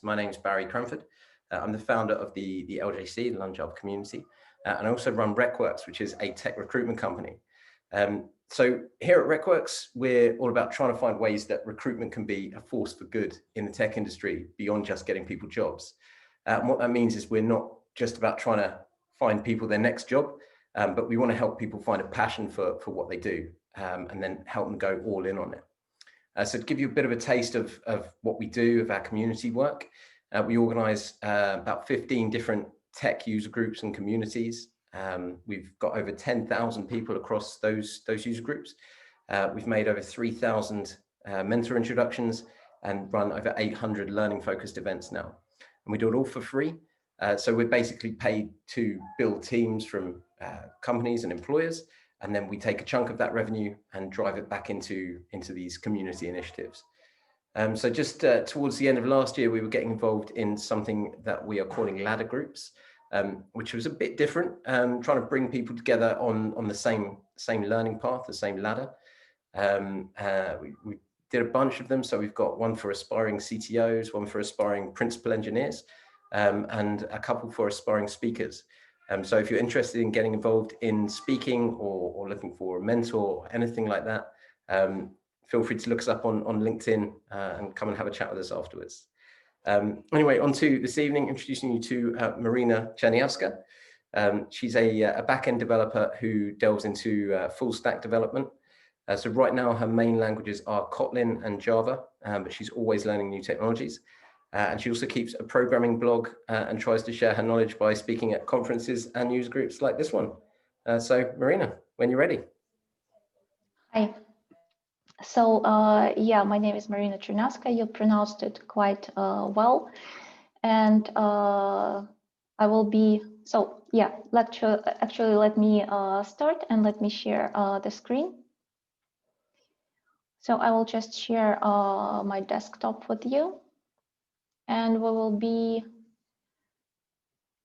My name is Barry Cranford. I'm the founder of the LJC, the London Java community, and I also run RecWorks, which is a tech recruitment company. So here at RecWorks, we're all about trying to find ways that recruitment can be a force for good in the tech industry beyond just getting people jobs. And what that means is we're not just about trying to find people their next job, but we want to help people find a passion for what they do, and then help them go all in on it. So to give you a bit of a taste of what we do, of our community work, we organise about 15 different tech user groups and communities. We've got over 10,000 people across those user groups. We've made over 3,000 mentor introductions and run over 800 learning focused events now. And we do it all for free. So we're basically paid to build teams from companies and employers, and then we take a chunk of that revenue and drive it back into these community initiatives. So just towards the end of last year, we were getting involved in something that we are calling ladder groups, which was a bit different, trying to bring people together on the same learning path, the same ladder. We did a bunch of them. So we've got one for aspiring CTOs, one for aspiring principal engineers, and a couple for aspiring speakers. So if you're interested in getting involved in speaking or looking for a mentor or anything like that, feel free to look us up on LinkedIn and come and have a chat with us afterwards. Anyway, on to this evening, introducing you to Marina Chaniaska. She's a back-end developer who delves into full stack development. So right now her main languages are Kotlin and Java, but she's always learning new technologies. And she also keeps a programming blog and tries to share her knowledge by speaking at conferences and user groups like this one. So Marina, when you're ready. Hi. So yeah, my name is Marina Chaniaska. You pronounced it quite well. And I will be, so yeah, actually let me start and let me share the screen. So I will just share my desktop with you. And we will be,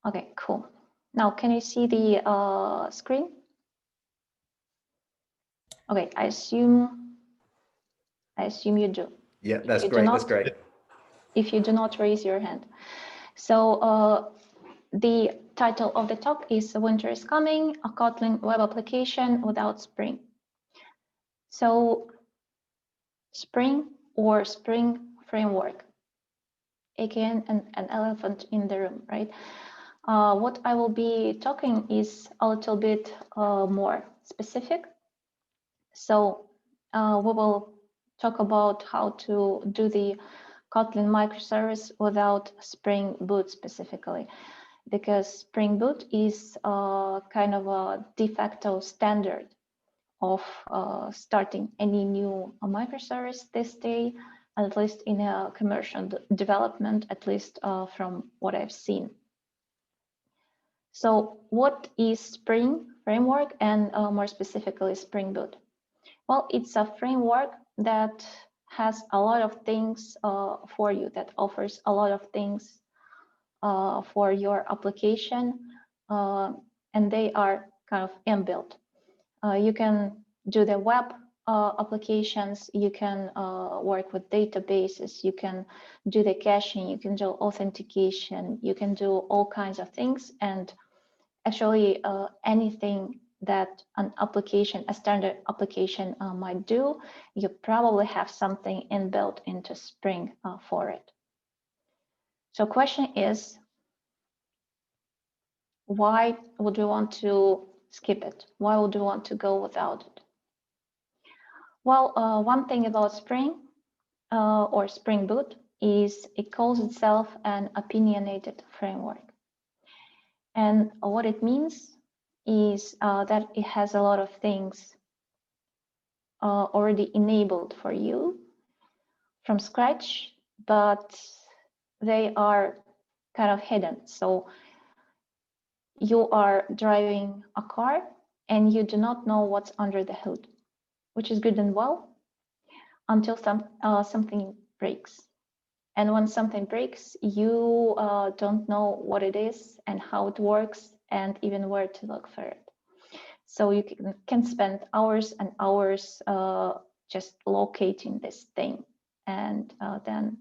okay, cool. Now, can you see the screen? Okay, I assume you do. Yeah, that's great, that's great. If you do not, raise your hand. So the title of the talk is Winter is Coming, a Kotlin web application without Spring. So Spring or Spring Framework, again, an elephant in the room, right? What I will be talking is a little bit more specific. So we will talk about how to do the Kotlin microservice without Spring Boot specifically, because Spring Boot is kind of a de facto standard of starting any new microservice this day, at least in a commercial development, at least from what I've seen. So what is Spring Framework and more specifically Spring Boot? Well, it's a framework that has a lot of things for you, that offers a lot of things for your application, and they are kind of inbuilt. You can do the web applications, you can work with databases, you can do the caching, you can do authentication, you can do all kinds of things, and actually anything that an application, a standard application might do, you probably have something inbuilt into Spring for it. So question is, why would we want to skip it? Why would we want to go without it? Well, one thing about Spring or Spring Boot is it calls itself an opinionated framework. And what it means is that it has a lot of things already enabled for you from scratch, but they are kind of hidden. So you are driving a car and you do not know what's under the hood, which is good and well until something breaks. And when something breaks, you don't know what it is and how it works and even where to look for it. So you can spend hours and hours just locating this thing and then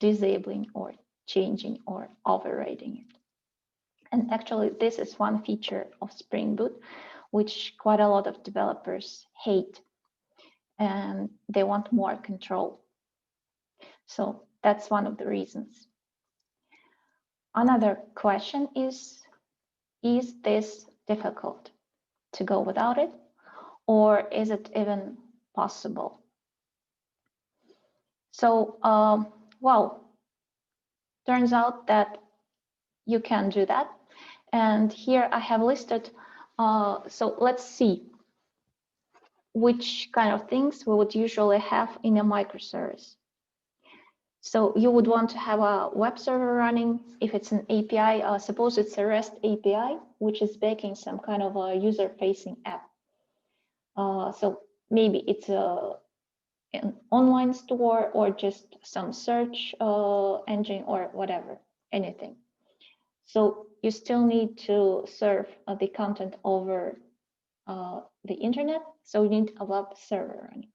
disabling or changing or overriding it. And actually, this is one feature of Spring Boot, which quite a lot of developers hate, and they want more control. So that's one of the reasons. Another question is this difficult to go without it, or is it even possible? So, well, turns out that you can do that. And here I have listed, so let's see which kind of things we would usually have in a microservice. So you would want to have a web server running. If it's an API, suppose it's a REST API, which is baking some kind of a user-facing app. So maybe it's an online store or just some search engine or whatever, anything. So you still need to serve the content over the internet. So you need a web server running.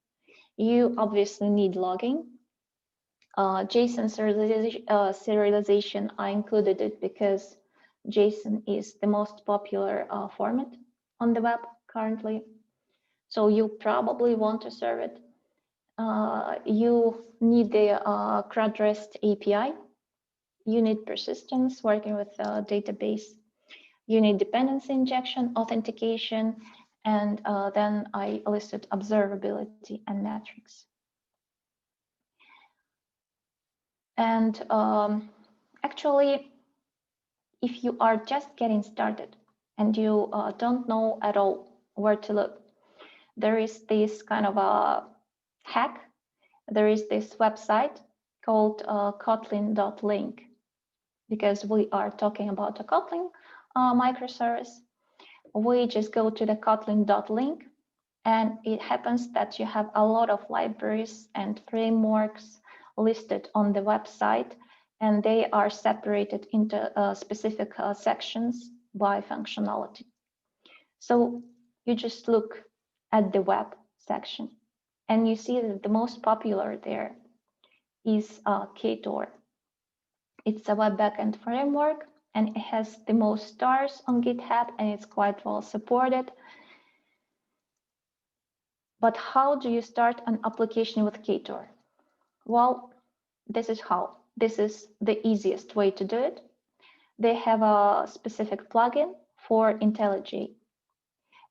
You obviously need logging. JSON serialization, I included it because JSON is the most popular format on the web currently. So you probably want to serve it. You need the CRUD REST API. You need persistence, working with a database. You need dependency injection, authentication, and then I listed observability and metrics. And actually, if you are just getting started and you don't know at all where to look, there is this kind of a hack. There is this website called Kotlin.link, because we are talking about a Kotlin microservice. We just go to the Kotlin.link, and it happens that you have a lot of libraries and frameworks listed on the website, and they are separated into specific sections by functionality. So you just look at the web section, and you see that the most popular there is Ktor. It's a web backend framework, and it has the most stars on GitHub, and it's quite well supported. But how do you start an application with Ktor? Well, this is how. This is the easiest way to do it. They have a specific plugin for Intellij.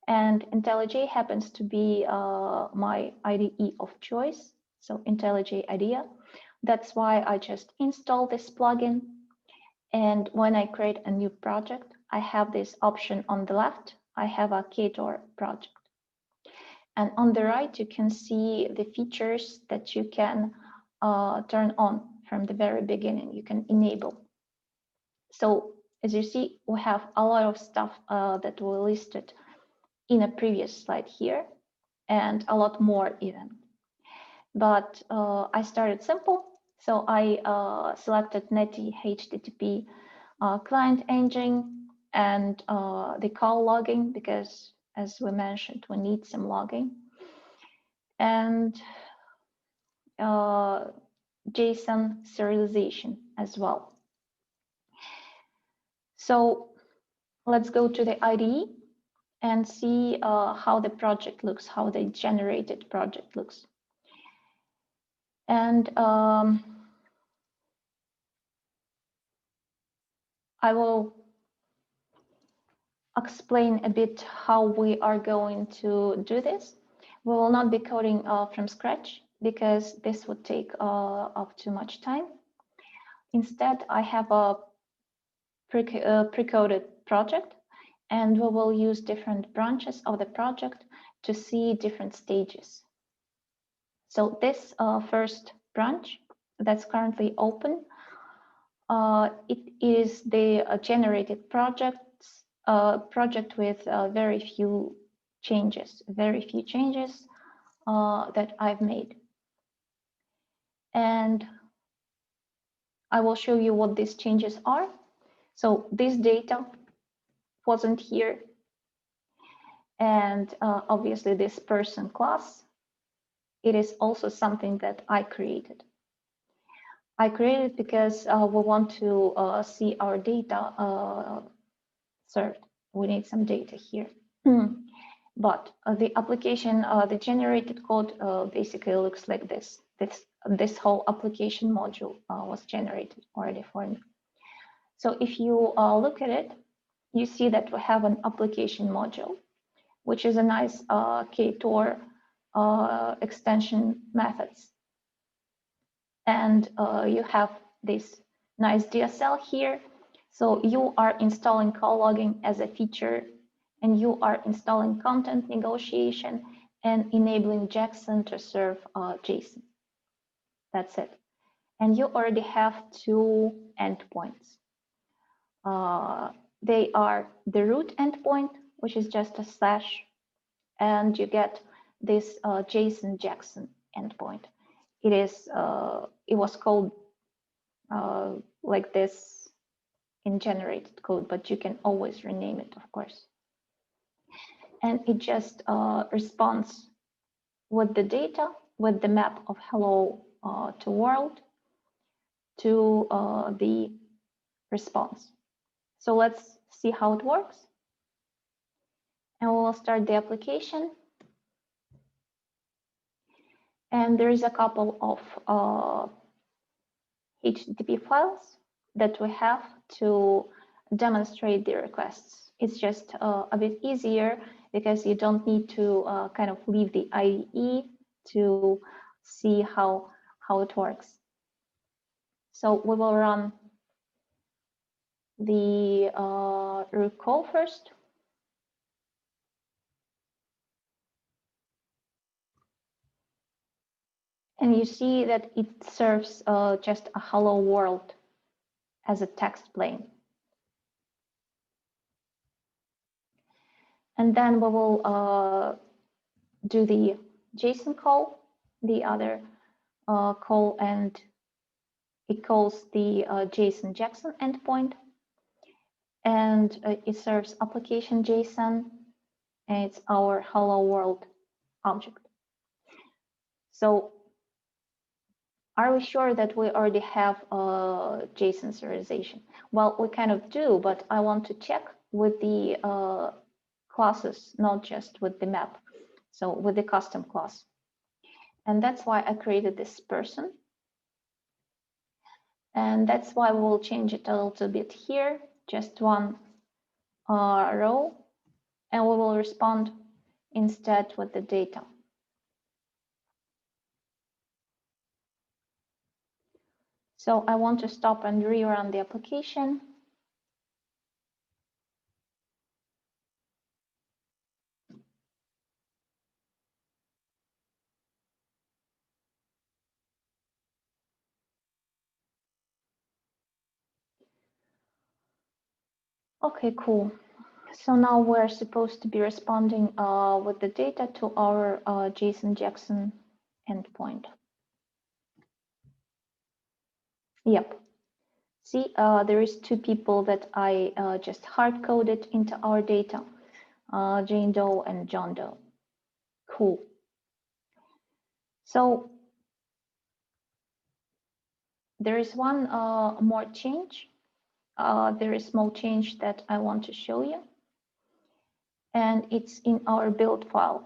And Intellij happens to be my IDE of choice, so Intellij IDEA. That's why I just install this plugin. And when I create a new project, I have this option on the left. I have a Ktor project. And on the right, you can see the features that you can turn on from the very beginning. You can enable. So as you see, we have a lot of stuff that we listed in a previous slide here, and a lot more even. But I started simple. So I selected Netty HTTP client engine and the call logging, because as we mentioned, we need some logging, and JSON serialization as well. So let's go to the IDE and see how the project looks, how the generated project looks. And I will explain a bit how we are going to do this. We will not be coding from scratch, because this would take up too much time. Instead, I have a pre-coded project, and we will use different branches of the project to see different stages. So this first branch that's currently open, it is the generated project with very few changes that I've made. And I will show you what these changes are. So this data wasn't here. And obviously this person class, it is also something that I created. I created because we want to see our data served. We need some data here. But the application, the generated code basically looks like this. This whole application module was generated already for me. So if you look at it, you see that we have an application module, which is a nice Ktor extension methods. And you have this nice DSL here. So you are installing call logging as a feature, and you are installing content negotiation and enabling Jackson to serve JSON. That's it. And you already have two endpoints. They are the root endpoint, which is just a slash, and you get this JSON Jackson endpoint. It was called like this in generated code, but you can always rename it, of course. And it just responds with the data, with the map of hello to world to the response. So let's see how it works. And we'll start the application. And there is a couple of HTTP files that we have to demonstrate the requests. It's just a bit easier because you don't need to kind of leave the IDE to see how it works. So we will run the root call first. And you see that it serves just a hello world as a text plane. And then we will do the JSON call, the other call, and it calls the JSON Jackson endpoint. And it serves application JSON, and it's our hello world object. So are we sure that we already have JSON serialization? Well, we kind of do, but I want to check with the classes, not just with the map. So with the custom class. And that's why I created this person. And that's why we'll change it a little bit here, just one row, and we will respond instead with the data. So I want to stop and rerun the application. Okay, cool. So now we're supposed to be responding with the data to our JSON Jackson endpoint. Yep. See, there is two people that I just hard-coded into our data, Jane Doe and John Doe. Cool. So there is one more change. There is a small change that I want to show you. And it's in our build file.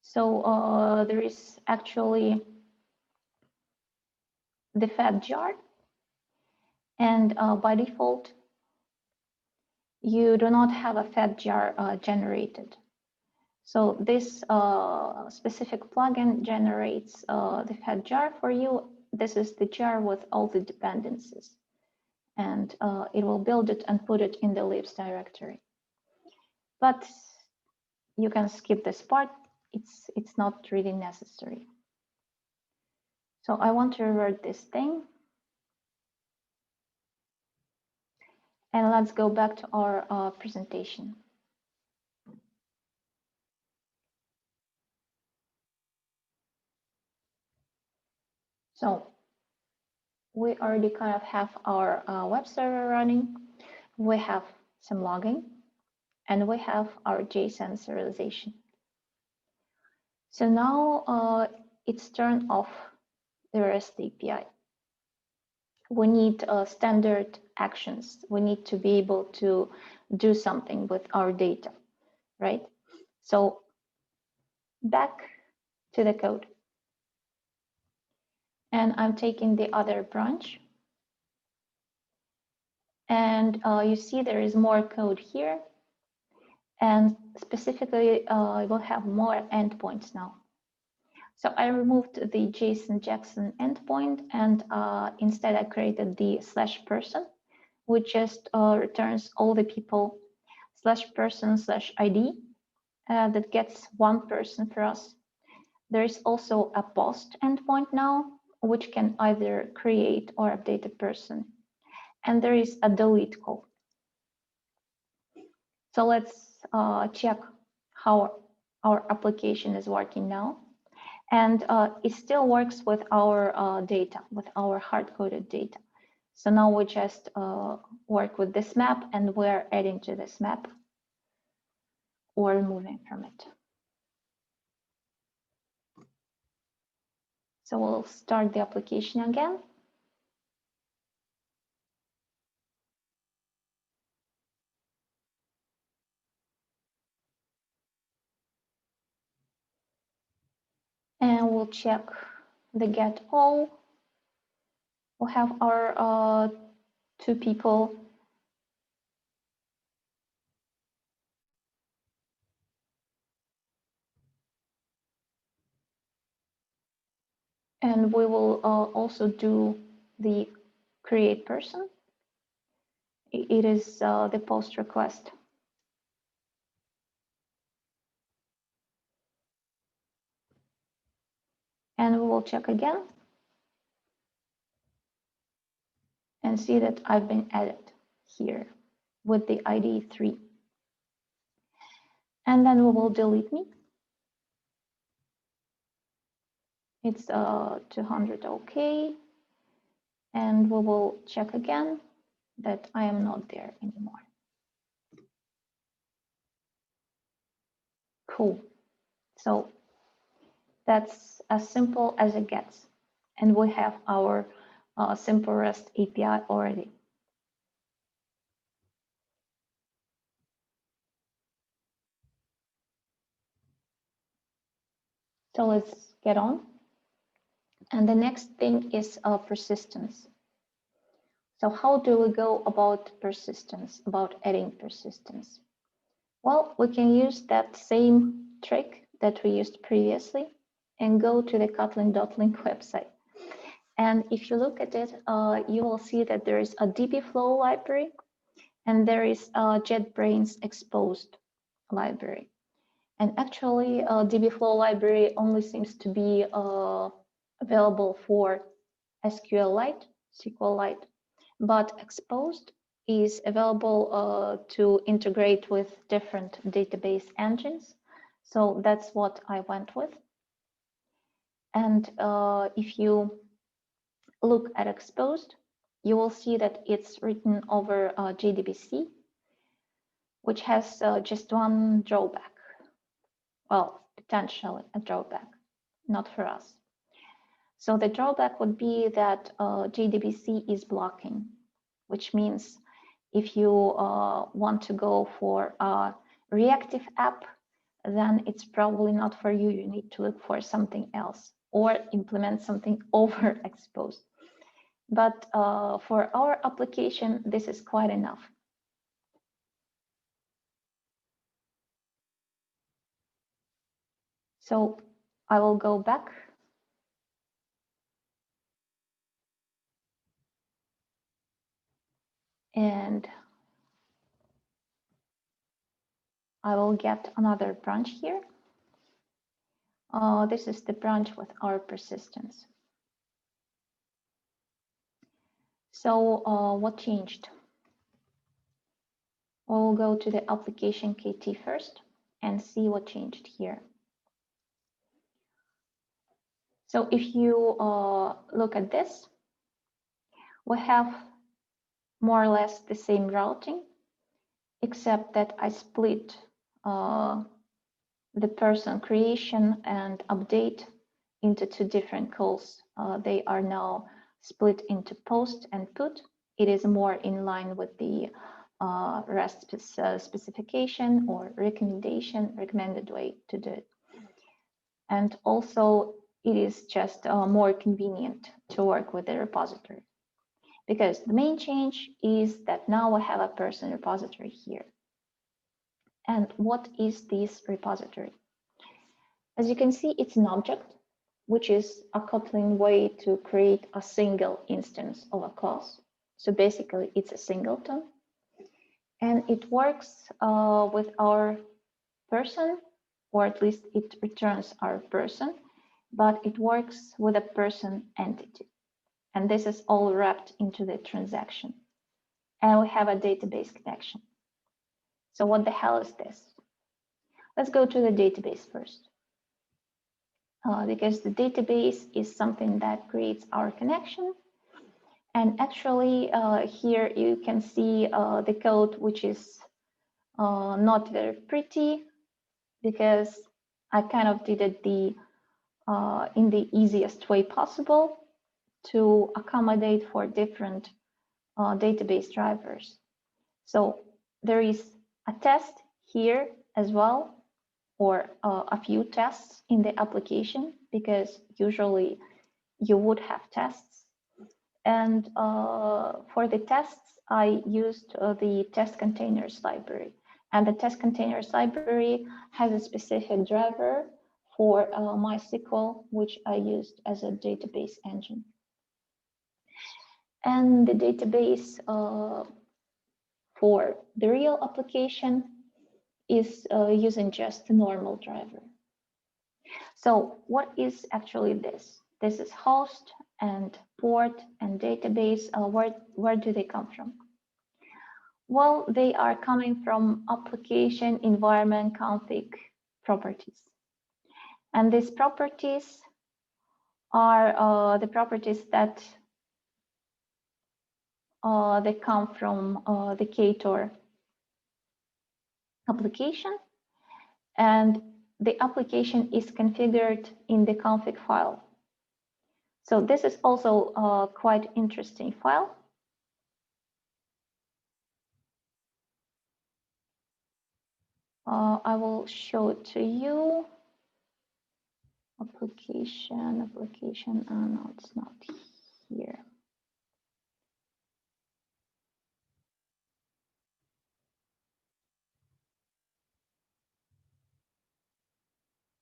So there is actually the fat jar. And by default, you do not have a fat jar generated. So this specific plugin generates the fat jar for you. This is the jar with all the dependencies. And it will build it and put it in the libs directory. But you can skip this part. It's not really necessary. So I want to revert this thing. And let's go back to our presentation. So we already kind of have our web server running. We have some logging, and we have our JSON serialization. So now it's turned off the REST API. We need standard actions. We need to be able to do something with our data, right? So back to the code. And I'm taking the other branch. And you see there is more code here. And specifically, I will have more endpoints now. So I removed the JSON Jackson endpoint, and instead I created the /person, which just returns all the people /person/ID that gets one person for us. There is also a post endpoint now, which can either create or update a person. And there is a delete call. So let's check how our application is working now. And it still works with our data, with our hard-coded data. So now we just work with this map, and we're adding to this map or removing from it. So we'll start the application again. And we'll check the get all. We'll have our two people. And we will also do the create person. It is the post request. And we will check again and see that I've been added here with the ID 3. And then we will delete me. It's 200 OK. And we will check again that I am not there anymore. Cool. So that's as simple as it gets. And we have our simple REST API already. So let's get on. And the next thing is persistence. So how do we go about persistence, about adding persistence? Well, we can use that same trick that we used previously and go to the Kotlin.link website. And if you look at it, you will see that there is a dbflow library and there is a JetBrains exposed library. And actually, dbflow library only seems to be available for SQLite, SQLite, but exposed is available to integrate with different database engines. So that's what I went with. And if you look at exposed, you will see that it's written over JDBC, which has just one drawback. Well, potentially a drawback, not for us. So the drawback would be that JDBC is blocking, which means if you want to go for a reactive app, then it's probably not for you. You need to look for something else or implement something overexposed. But for our application, this is quite enough. So I will go back. And I will get another branch here. This is the branch with our persistence. So what changed? We'll go to the application KT first and see what changed here. So if you look at this, we have more or less the same routing, except that I split the person creation and update into two different calls. They are now split into post and put. It is more in line with the REST specification or recommended way to do it. And also, it is just more convenient to work with the repository, because the main change is that now we have a person repository here. And what is this repository? As you can see, it's an object, which is a Kotlin way to create a single instance of a class. So basically, it's a singleton. And it works with our person, or at least it returns our person, but it works with a person entity. And this is all wrapped into the transaction. And we have a database connection. So what the hell is this? Let's go to the database first. Because the database is something that creates our connection. And actually, here you can see the code, which is not very pretty, because I kind of did it in the easiest way possible to accommodate for different database drivers. So there is a test here as well, or a few tests in the application, because usually you would have tests. And for the tests, I used the test containers library. And the test containers library has a specific driver for MySQL, which I used as a database engine. And the database for the real application is using just a normal driver. So what is actually this? This is host and port and database. Where do they come from? Well, they are coming from application environment config properties. And these properties are the properties that they come from the Ktor application. And the application is configured in the config file. So this is also a quite interesting file. I will show it to you. Application, no, it's not here.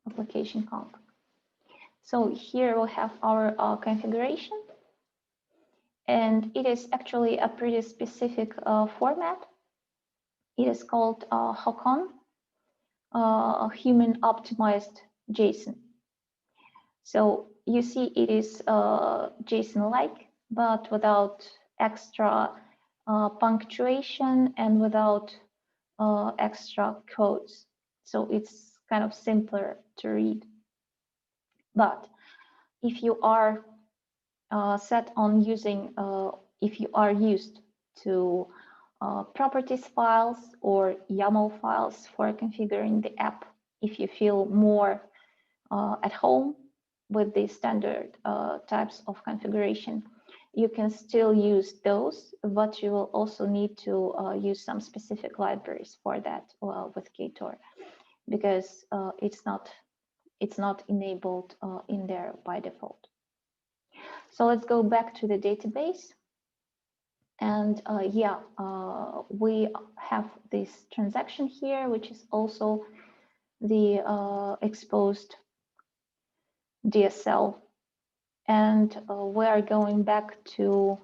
Application conf. So here we'll have our configuration, and it is actually a pretty specific format. It is called HOCON, human optimized JSON. So you see it is JSON-like, but without extra punctuation and without extra codes. So it's kind of simpler to read. But if you are set on using, if you are used to properties files or YAML files for configuring the app, if you feel more at home with the standard types of configuration, you can still use those, but you will also need to use some specific libraries for that with Ktor, because it's not enabled in there by default. So let's go back to the database. And we have this transaction here, which is also the exposed DSL. And we are going back to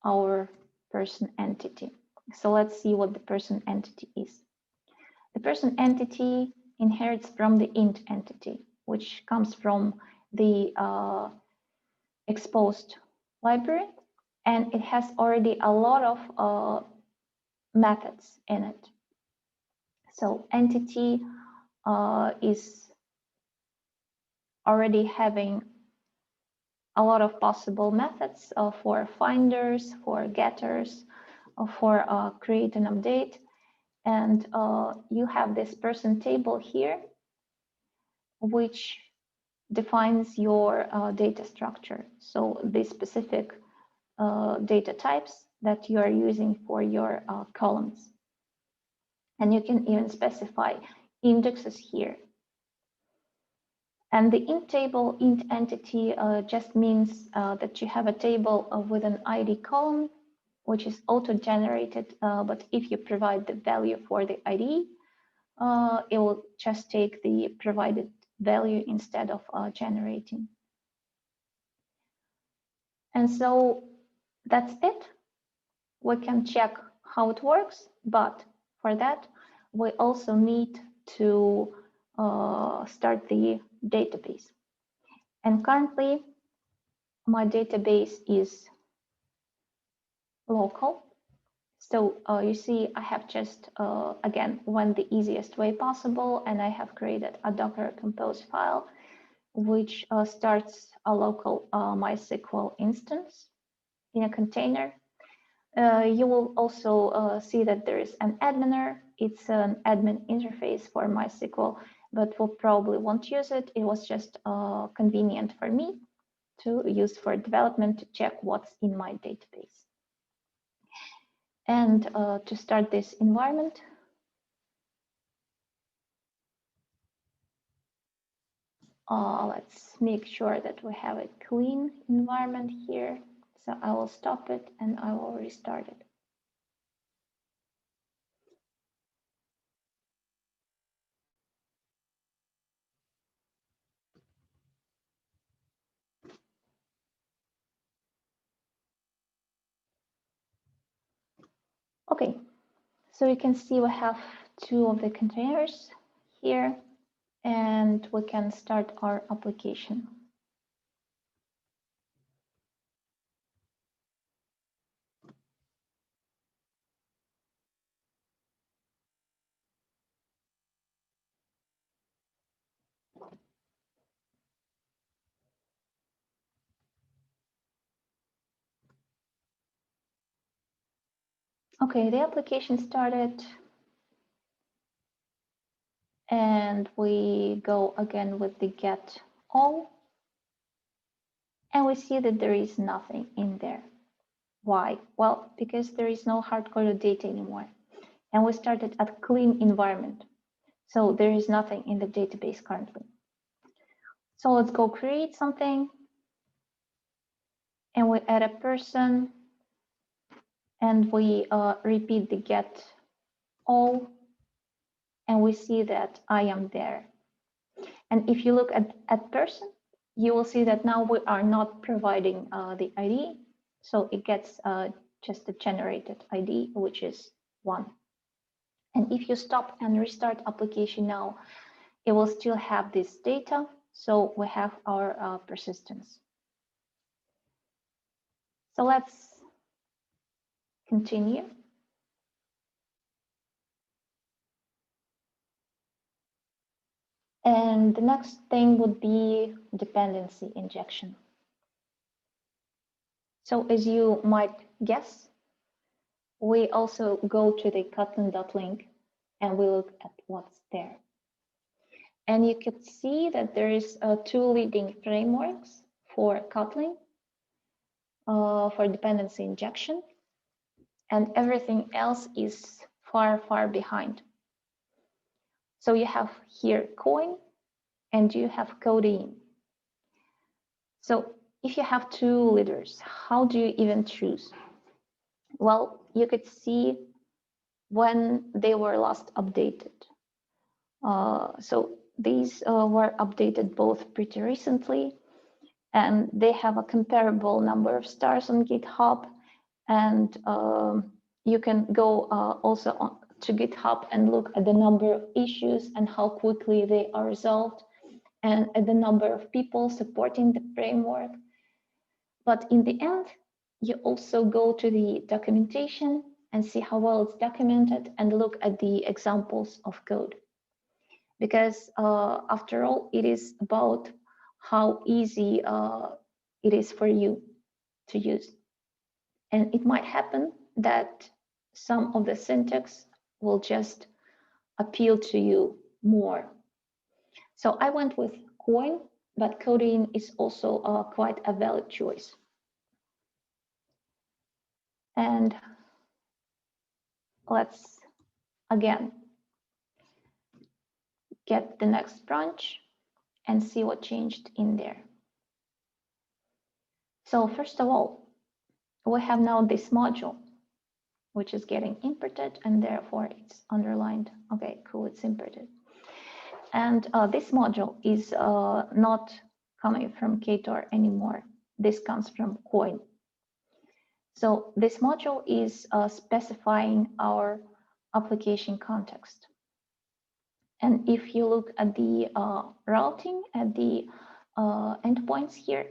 our person entity. So let's see what the person entity is. The person entity inherits from the int entity, which comes from the exposed library, and it has already a lot of methods in it. So entity is already having a lot of possible methods for finders, for getters, for create and update. And you have this person table here, which defines your data structure. So the specific data types that you are using for your columns. And you can even specify indexes here. And the int table, int entity just means that you have a table with an ID column, which is auto-generated. But if you provide the value for the ID, it will just take the provided value instead of generating. And so that's it. We can check how it works, but for that, we also need to start the database. And currently, my database is local. So you see, I have just, again, went the easiest way possible, and I have created a Docker Compose file, which starts a local MySQL instance in a container. You will also see that there is an adminer. It's an admin interface for MySQL, but we'll probably won't use it. It was just convenient for me to use for development to check what's in my database. And to start this environment, let's make sure that we have a clean environment here. So I will stop it and I will restart it. Okay, so you can see we have two of the containers here, and we can start our application. Okay, the application started, and we go again with the get all, and we see that there is nothing in there. Why? Well, because there is no hard-coded data anymore, and we started a clean environment, so there is nothing in the database currently. So let's go create something, and we add a person, and we repeat the get all, and we see that I am there. And if you look at person, you will see that now we are not providing the ID, so it gets just a generated ID, which is 1. And if you stop and restart application now, it will still have this data, so we have our persistence. So let's continue. And the next thing would be dependency injection. So as you might guess, we also go to the Kotlin.link and we look at what's there. And you can see that there is 2 leading frameworks for Kotlin, for dependency injection, and everything else is far, far behind. So you have here Coin and you have Codeine. So if you have 2 leaders, how do you even choose? Well, you could see when they were last updated. So these were updated both pretty recently, and they have a comparable number of stars on GitHub. And you can go also to GitHub and look at the number of issues and how quickly they are resolved, and at the number of people supporting the framework. But in the end, you also go to the documentation and see how well it's documented and look at the examples of code. Because after all, it is about how easy it is for you to use. And it might happen that some of the syntax will just appeal to you more. So I went with Kotlin, but Kotlin is also quite a valid choice. And let's again get the next branch and see what changed in there. So first of all, we have now this module, which is getting imported, and therefore it's underlined. Okay, cool, it's imported. And this module is not coming from Ktor anymore. This comes from Kotlin. So this module is specifying our application context. And if you look at the routing at the endpoints here,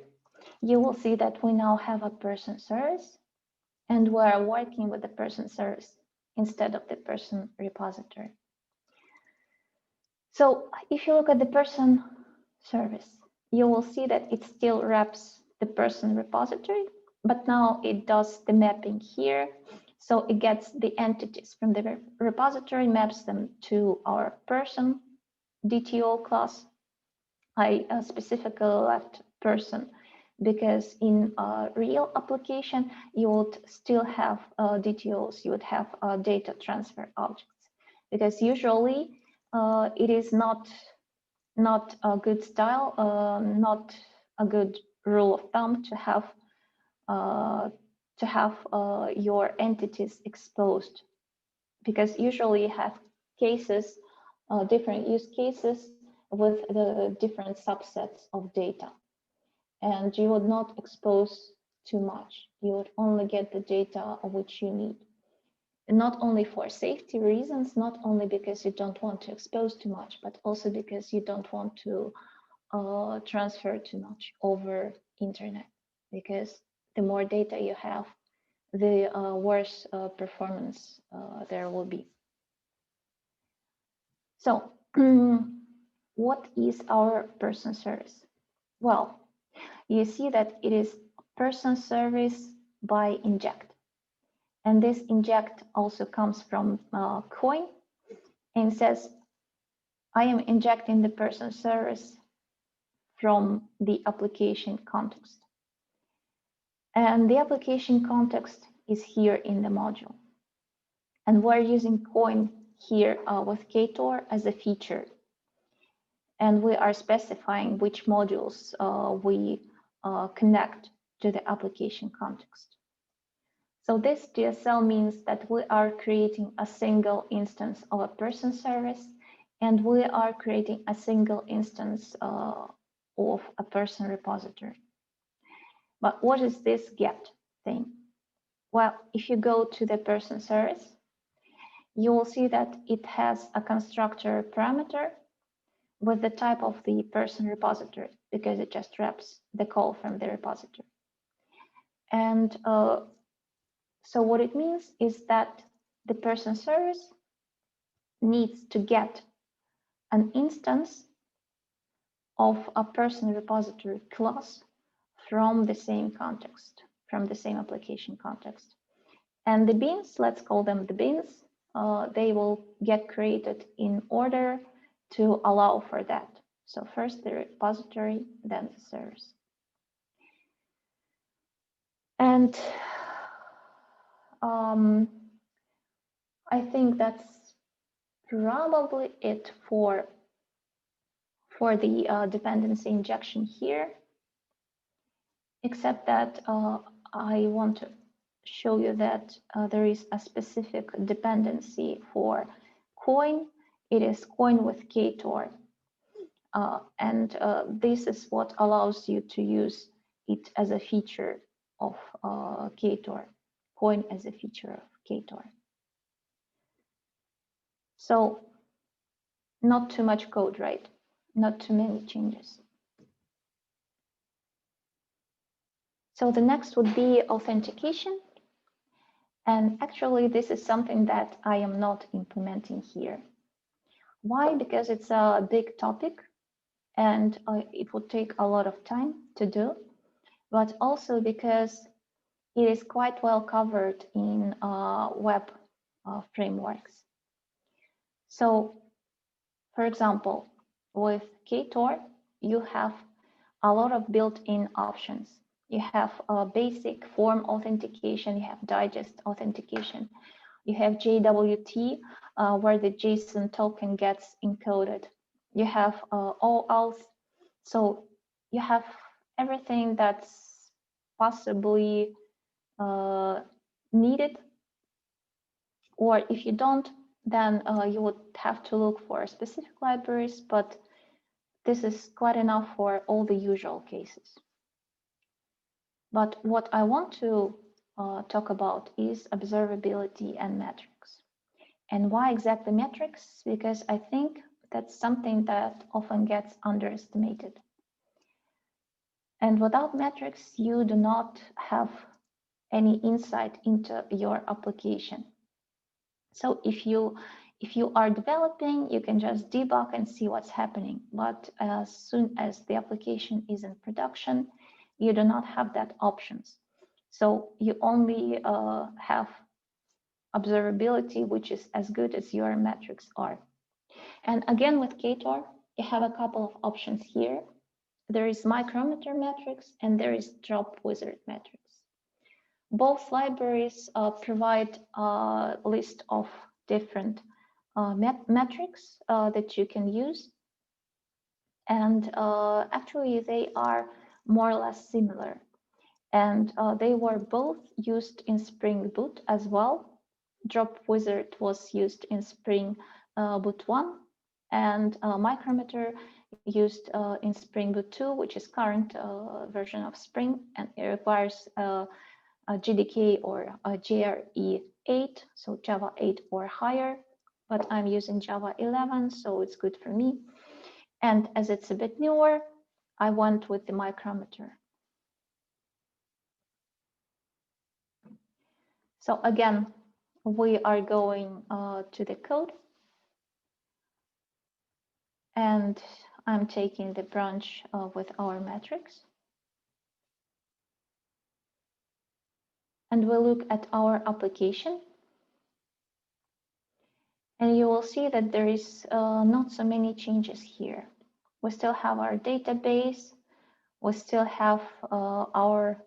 you will see that we now have a person service, and we're working with the person service instead of the person repository. So if you look at the person service, you will see that it still wraps the person repository, but now it does the mapping here. So it gets the entities from the repository, maps them to our person DTO class. I specifically left person because in a real application, you would still have DTOs, you would have data transfer objects, because usually it is not a good style, not a good rule of thumb to have your entities exposed, because usually you have cases, different use cases with the different subsets of data, and you would not expose too much. You would only get the data which you need. Not only for safety reasons, not only because you don't want to expose too much, but also because you don't want to transfer too much over internet, because the more data you have, the worse performance there will be. So what is our person service? Well, you see that it is person service by inject. And this inject also comes from Kotlin and says, I am injecting the person service from the application context. And the application context is here in the module. And we're using Kotlin here with Ktor as a feature. And we are specifying which modules we connect to the application context. So this DSL means that we are creating a single instance of a person service, and we are creating a single instance of a person repository. But what is this get thing? Well, if you go to the person service, you will see that it has a constructor parameter with the type of the person repository, because it just wraps the call from the repository. And so what it means is that the person service needs to get an instance of a person repository class from the same context, from the same application context. And the beans, let's call them the beans, they will get created in order to allow for that. So first the repository, then the service. And I think that's probably it for the dependency injection here, except that I want to show you that there is a specific dependency for Kotlin. It is Kotlin with Ktor. And this is what allows you to use it as a feature of Ktor, Kotlin as a feature of Ktor. So not too much code, right? Not too many changes. So the next would be authentication. And actually, this is something that I am not implementing here. Why? Because it's a big topic and it would take a lot of time to do, but also because it is quite well covered in web frameworks. So, for example, with Ktor, you have a lot of built-in options. You have a basic form authentication, you have digest authentication, you have JWT, where the JSON token gets encoded. You have OAuth, so you have everything that's possibly needed. Or if you don't, then you would have to look for specific libraries, but this is quite enough for all the usual cases. But what I want to talk about is observability and metrics. And why exactly metrics? Because I think that's something that often gets underestimated. And without metrics, you do not have any insight into your application. So if you are developing, you can just debug and see what's happening. But as soon as the application is in production, you do not have that options. So you only have observability, which is as good as your metrics are. And again, with Ktor, you have a couple of options here. There is micrometer metrics and there is drop wizard metrics. Both libraries provide a list of different metrics that you can use. And actually, they are more or less similar. And they were both used in Spring Boot as well. Drop Wizard was used in Spring Boot 1, and Micrometer used in Spring Boot 2, which is current version of Spring, and it requires a JDK or a JRE 8, so Java 8 or higher, but I'm using Java 11, so it's good for me. And as it's a bit newer, I went with the Micrometer. So again, we are going to the code, and I'm taking the branch with our metrics. And we'll look at our application. And you will see that there is not so many changes here. We still have our database. We still have our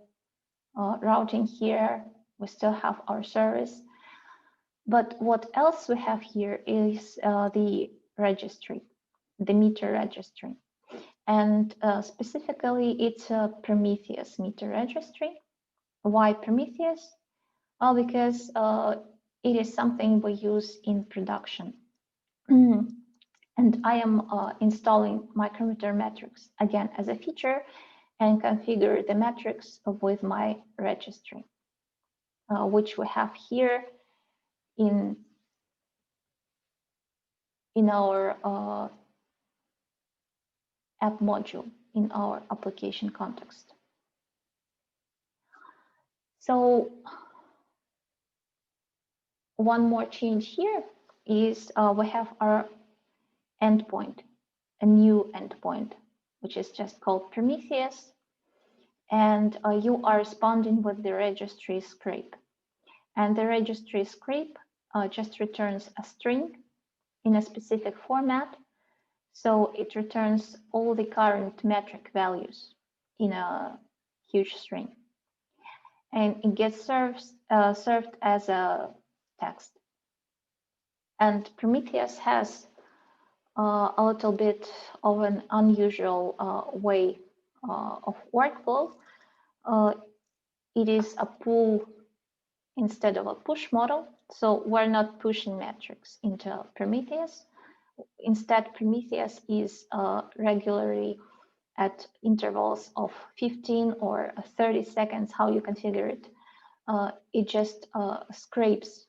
routing here. We still have our service. But what else we have here is the registry, the meter registry. And specifically, it's a Prometheus meter registry. Why Prometheus? Well, because it is something we use in production. And I am installing micrometer metrics again as a feature and configure the metrics with my registry, which we have here in our app module, in our application context. So one more change here is we have our endpoint, a new endpoint, which is just called Prometheus. And you are responding with the registry scrape. And the registry scrape just returns a string in a specific format. So it returns all the current metric values in a huge string. And it gets served as a text. And Prometheus has a little bit of an unusual way of workflow. It is a pull instead of a push model. So we're not pushing metrics into Prometheus. Instead, Prometheus is regularly at intervals of 15 or 30 seconds, how you configure it. It just scrapes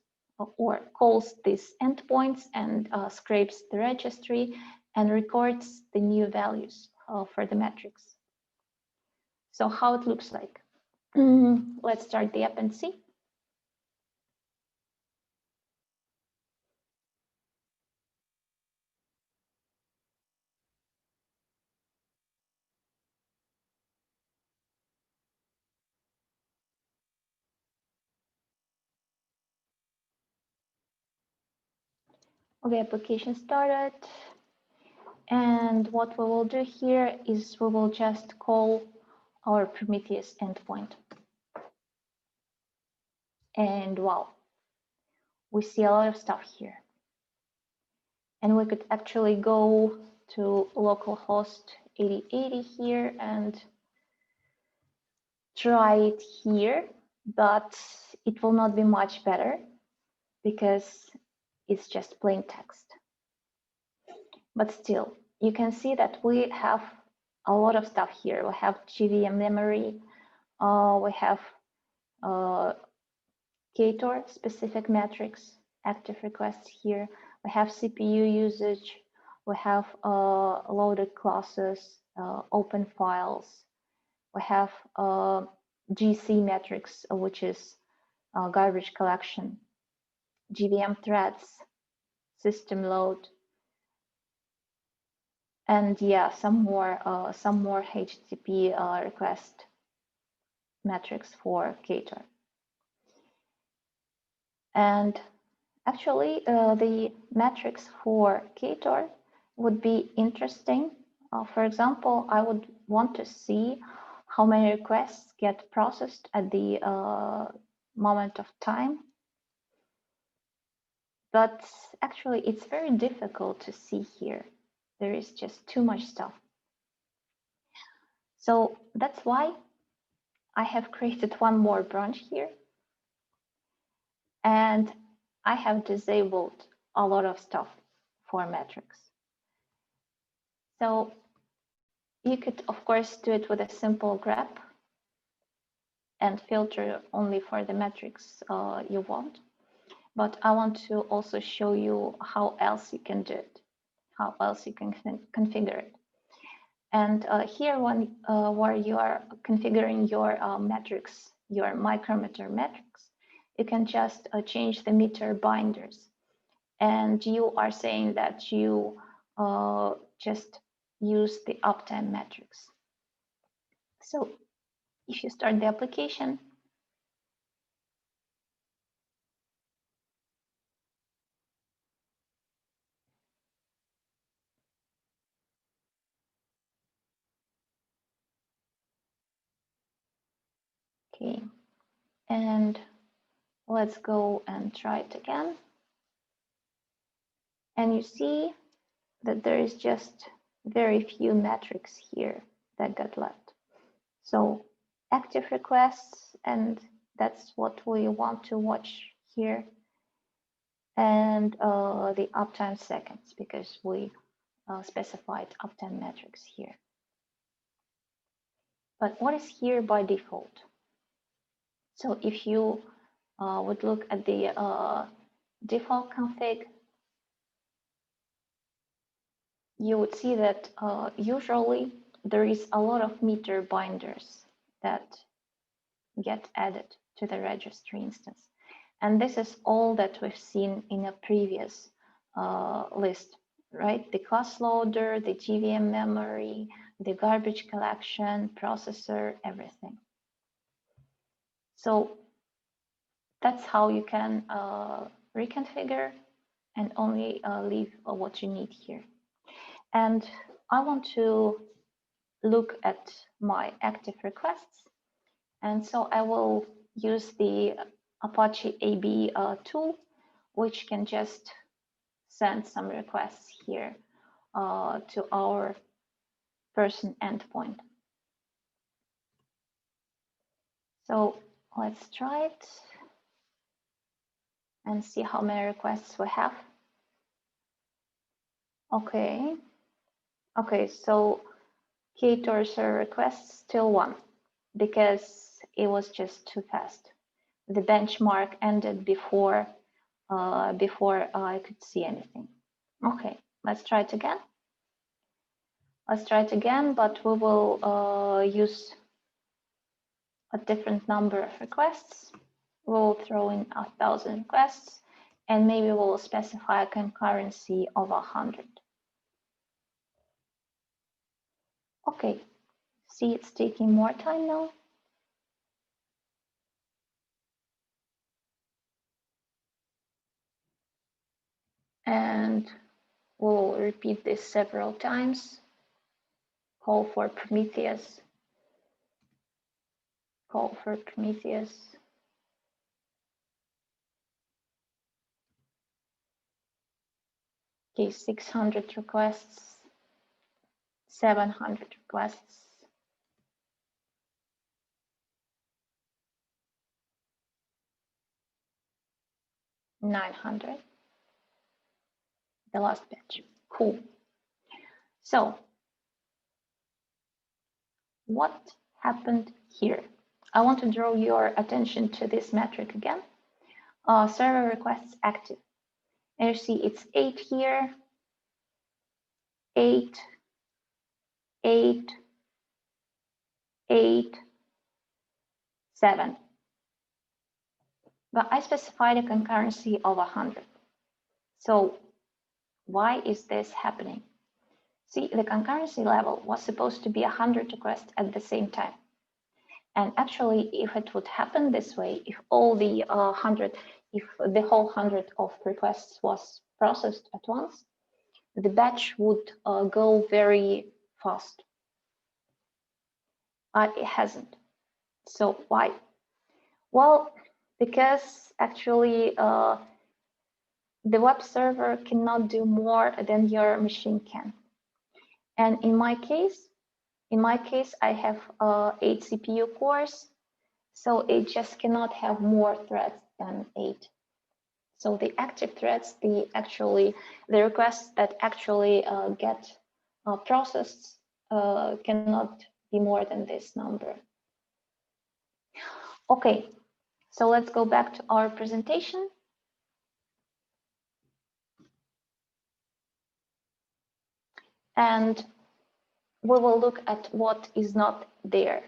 or calls these endpoints and scrapes the registry and records the new values for the metrics. So how it looks like. Let's start the app and see. Okay, application started. And what we will do here is we will just call our Prometheus endpoint. And wow, we see a lot of stuff here. And we could actually go to localhost 8080 here and try it here, but it will not be much better because it's just plain text. But still, you can see that we have a lot of stuff here. We have JVM memory, we have Ktor specific metrics, active requests here. We have CPU usage. We have loaded classes, open files. We have GC metrics, which is garbage collection, JVM threads, system load, and yeah, some more HTTP request metrics for Ktor. And actually, the metrics for Ktor would be interesting. For example, I would want to see how many requests get processed at the moment of time. But actually, it's very difficult to see here. There is just too much stuff. So that's why I have created one more branch here. And I have disabled a lot of stuff for metrics. So you could, of course, do it with a simple grep and filter only for the metrics you want. But I want to also show you how else you can do it, how else you can configure it. And here, where you are configuring your metrics, your micrometer metrics, you can just change the meter binders. And you are saying that you just use the uptime metrics. So if you start the application, okay, and let's go and try it again. And you see that there is just very few metrics here that got left. So active requests, and that's what we want to watch here. And the uptime seconds, because we specified uptime metrics here. But what is here by default? So if you would look at the default config, you would see that usually there is a lot of meter binders that get added to the registry instance. And this is all that we've seen in a previous list, right? The class loader, the JVM memory, the garbage collection, processor, everything. So that's how you can reconfigure and only leave what you need here. And I want to look at my active requests. And so I will use the Apache AB tool, which can just send some requests here to our person endpoint. So let's try it and see how many requests we have. Okay. Okay, so Ktor server requests still one because it was just too fast. The benchmark ended before I could see anything. Okay, let's try it again. Let's try it again, but we will use a different number of requests. We'll throw in 1,000 requests, and maybe we'll specify a concurrency of 100. Okay, see, it's taking more time now. And We'll repeat this several times. Call for Prometheus. Call for Prometheus. Okay, 600 requests, 700 requests. 900. The last batch. Cool. So, what happened here? I want to draw your attention to this metric again. Server requests active. And you see it's 8 here, 8, 8, 8, 7. But I specified a concurrency of 100. So why is this happening? See, the concurrency level was supposed to be 100 requests at the same time. And actually, if it would happen this way, if all the 100, if the whole 100 of requests was processed at once, the batch would go very fast. But it hasn't. So why? Well, because actually the web server cannot do more than your machine can. And in my case, I have 8 CPU cores, so it just cannot have more threads than 8. So the active threads, the requests that actually get processed cannot be more than this number. Okay, so let's go back to our presentation. And we will look at what is not there.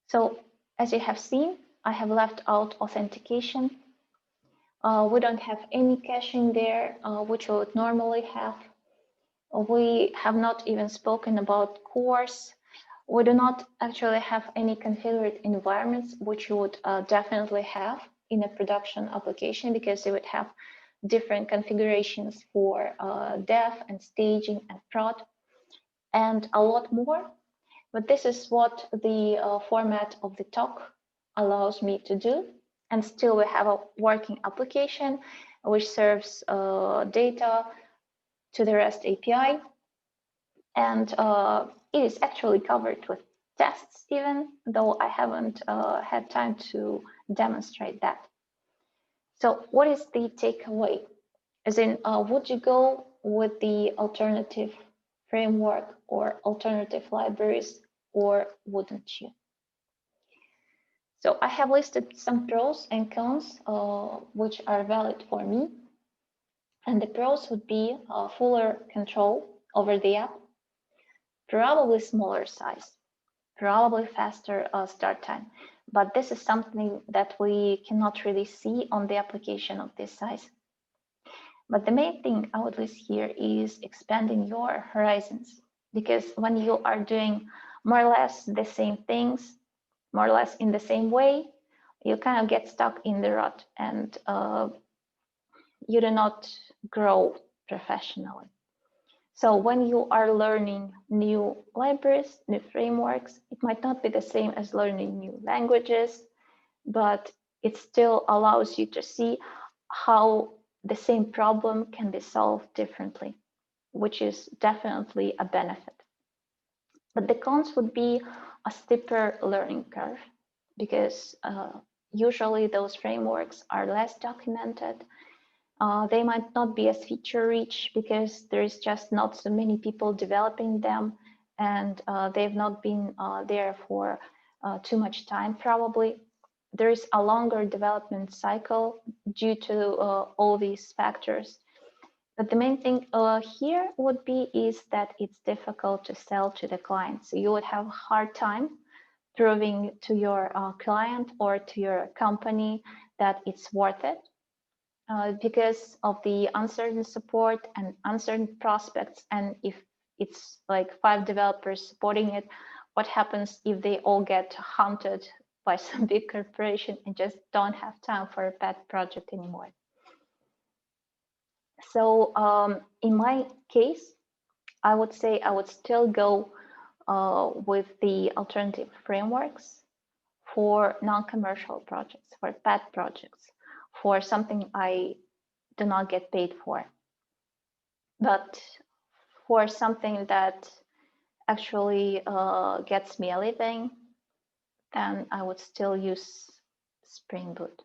So as you have seen, I have left out authentication. We don't have any caching there, which we would normally have. We have not even spoken about cores. We do not actually have any configured environments, which you would definitely have in a production application, because you would have different configurations for dev and staging and prod, and a lot more. But this is what the format of the talk allows me to do. And still we have a working application which serves data to the REST API. And it is actually covered with tests even, though I haven't had time to demonstrate that. So what is the takeaway? As in, would you go with the alternative framework or alternative libraries, or wouldn't you? So I have listed some pros and cons which are valid for me. And the pros would be fuller control over the app, probably smaller size, probably faster start time. But this is something that we cannot really see on the application of this size. But the main thing I would list here is expanding your horizons, because when you are doing more or less the same things, more or less in the same way, you kind of get stuck in the rut, and you do not grow professionally. So when you are learning new libraries, new frameworks, it might not be the same as learning new languages, but it still allows you to see how the same problem can be solved differently, which is definitely a benefit. But the cons would be a steeper learning curve, because usually those frameworks are less documented. They might not be as feature rich because there is just not so many people developing them, and they've not been there for too much time probably. There is a longer development cycle due to all these factors. But the main thing here would be is that it's difficult to sell to the client. So you would have a hard time proving to your client or to your company that it's worth it because of the uncertain support and uncertain prospects. And if it's like 5 developers supporting it, what happens if they all get hunted by some big corporation and just don't have time for a pet project anymore? So in my case, I would say I would still go with the alternative frameworks for non-commercial projects, for pet projects, for something I do not get paid for. But for something that actually gets me a living, then I would still use Spring Boot.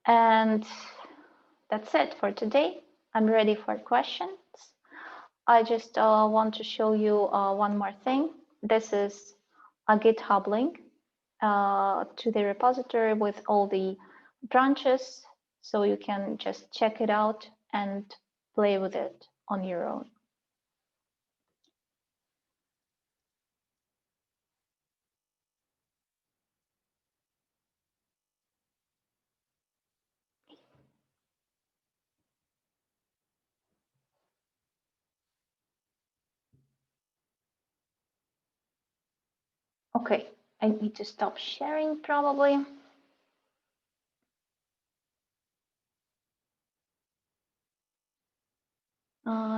And that's it for today. I'm ready for questions. I just want to show you one more thing. This is a GitHub link to the repository with all the branches, so you can just check it out and play with it on your own. Okay, I need to stop sharing probably.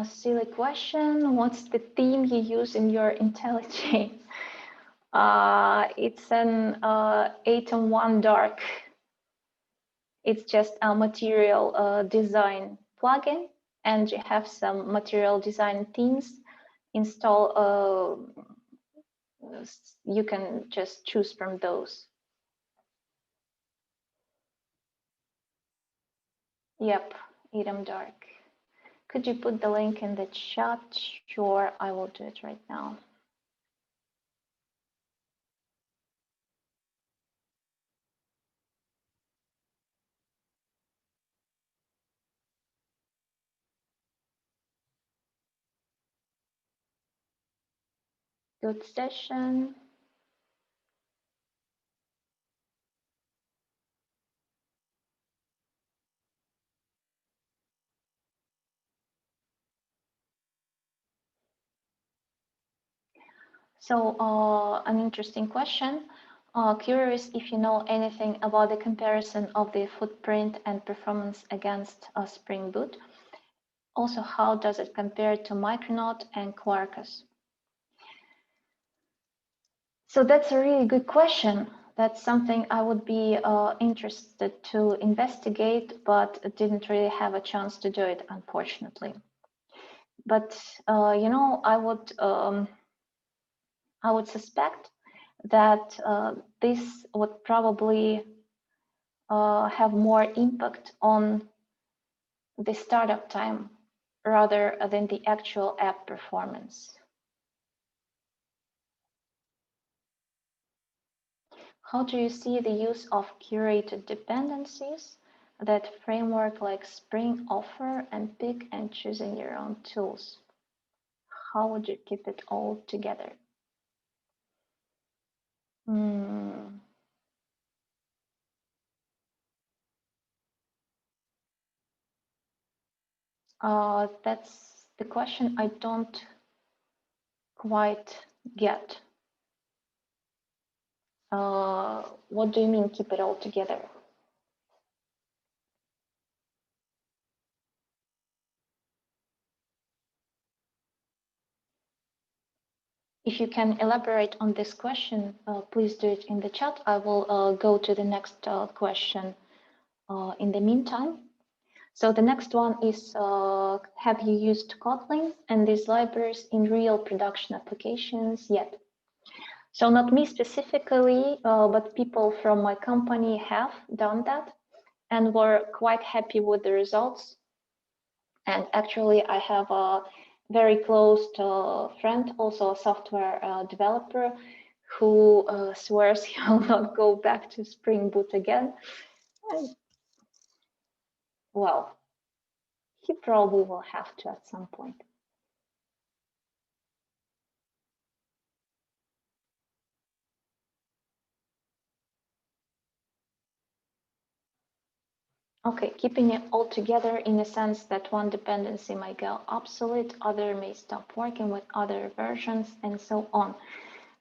Silly question. What's the theme you use in your Intellij? It's an Atom 1 dark. It's just a material design plugin, and you have some material design themes install. You can just choose from those. Yep, Atom dark. Could you put the link in the chat? Sure, I will do it right now. Good session. So an interesting question. Curious if you know anything about the comparison of the footprint and performance against Spring Boot. Also, how does it compare to Micronaut and Quarkus? So that's a really good question. That's something I would be interested to investigate, but didn't really have a chance to do it, unfortunately. But you know, I would suspect that this would probably have more impact on the startup time rather than the actual app performance. How do you see the use of curated dependencies that framework like Spring offer, and pick and choosing your own tools? How would you keep it all together? That's the question I don't quite get. What do you mean keep it all together? If you can elaborate on this question, please do it in the chat. I will go to the next question in the meantime. So the next one is, have you used Kotlin and these libraries in real production applications yet? So not me specifically, but people from my company have done that and were quite happy with the results. And actually, I have a very close friend, also a software developer, who swears he will not go back to Spring Boot again. And, well, he probably will have to at some point. Okay, keeping it all together in the sense that one dependency might go obsolete, other may stop working with other versions, and so on.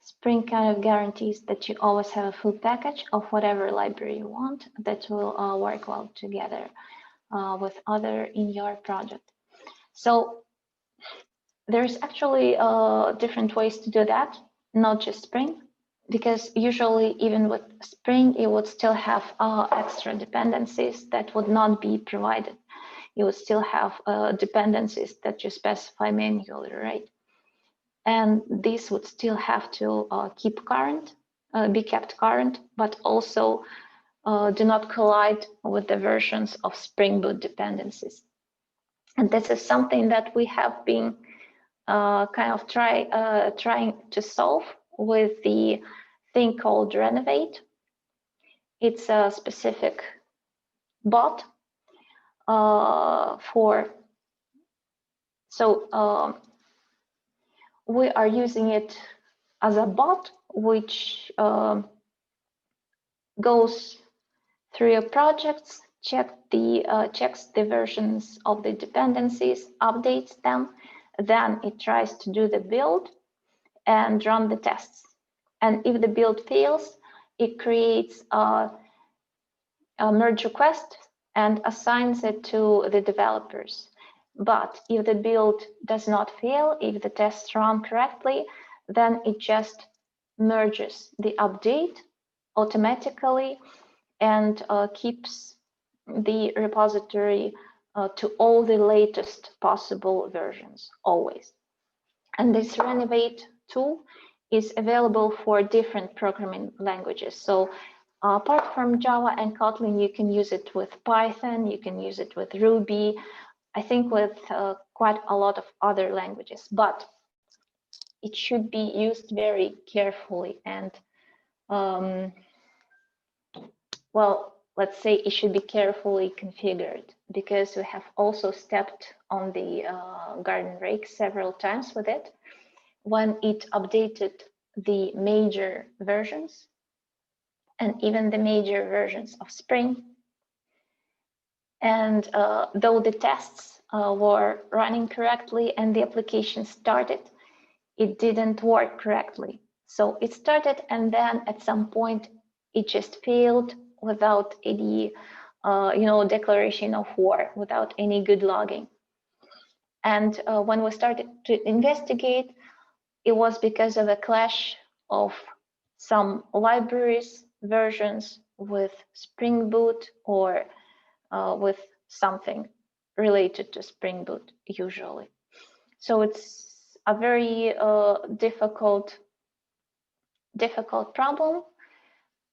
Spring kind of guarantees that you always have a full package of whatever library you want that will work well together. with other in your project. So there's actually different ways to do that, not just Spring, because usually even with Spring, it would still have extra dependencies that would not be provided. You would still have dependencies that you specify manually, right? And these would still have to keep current, be kept current, but also do not collide with the versions of Spring Boot dependencies. And this is something that we have been kind of trying to solve with the thing called Renovate. It's a specific bot we are using it as a bot which goes through your projects, checks the versions of the dependencies, updates them, then it tries to do the build and run the tests. And if the build fails, it creates a merge request and assigns it to the developers. But if the build does not fail, if the tests run correctly, then it just merges the update automatically and keeps the repository to all the latest possible versions, always. And this Renovate tool is available for different programming languages. So apart from Java and Kotlin, you can use it with Python, you can use it with Ruby, I think with quite a lot of other languages, but it should be used very carefully and well, let's say it should be carefully configured, because we have also stepped on the garden rake several times with it when it updated the major versions and even the major versions of Spring. And though the tests were running correctly and the application started, it didn't work correctly. So it started and then at some point it just failed without any declaration of war, without any good logging. And when we started to investigate, it was because of a clash of some libraries versions with Spring Boot or with something related to Spring Boot usually. So it's a very difficult problem,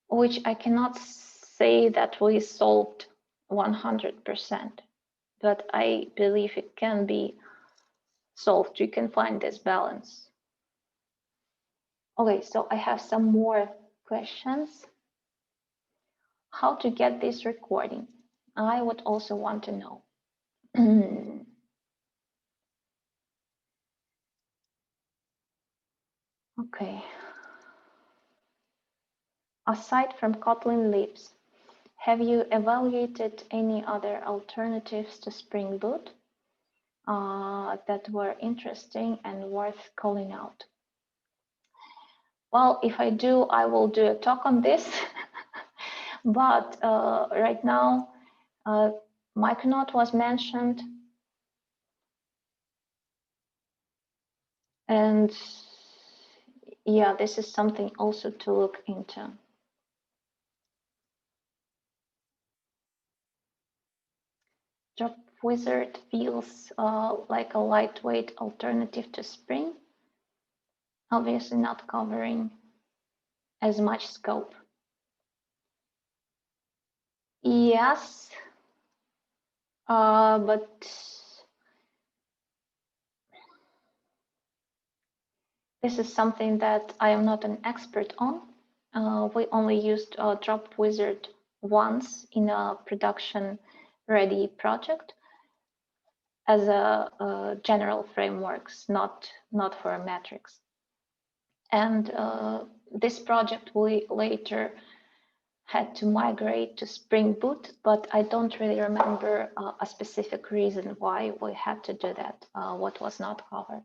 which I cannot say that we solved 100%, but I believe it can be solved. You can find this balance. Okay, so I have some more questions. How to get this recording? I would also want to know. Okay. Aside from Kotlin libs, have you evaluated any other alternatives to Spring Boot that were interesting and worth calling out? Well, if I do, I will do a talk on this. But right now, Micronaut was mentioned. And yeah, this is something also to look into. Job Wizard feels like a lightweight alternative to Spring, obviously not covering as much scope. Yes, but this is something that I am not an expert on. We only used Job Wizard once in a production-ready project as a general frameworks, not for metrics. And this project we later had to migrate to Spring Boot, but I don't really remember a specific reason why we had to do that, what was not covered.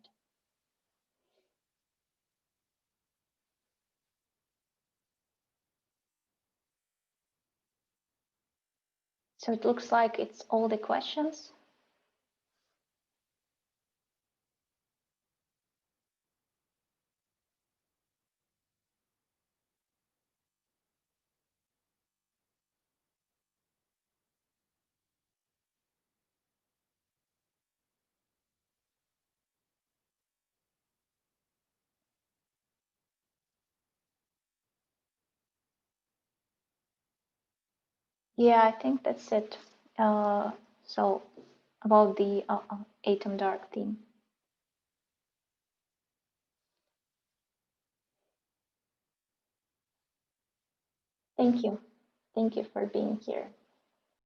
So it looks like it's all the questions. Yeah, I think that's it. So about the atom dark theme. Thank you. Thank you for being here.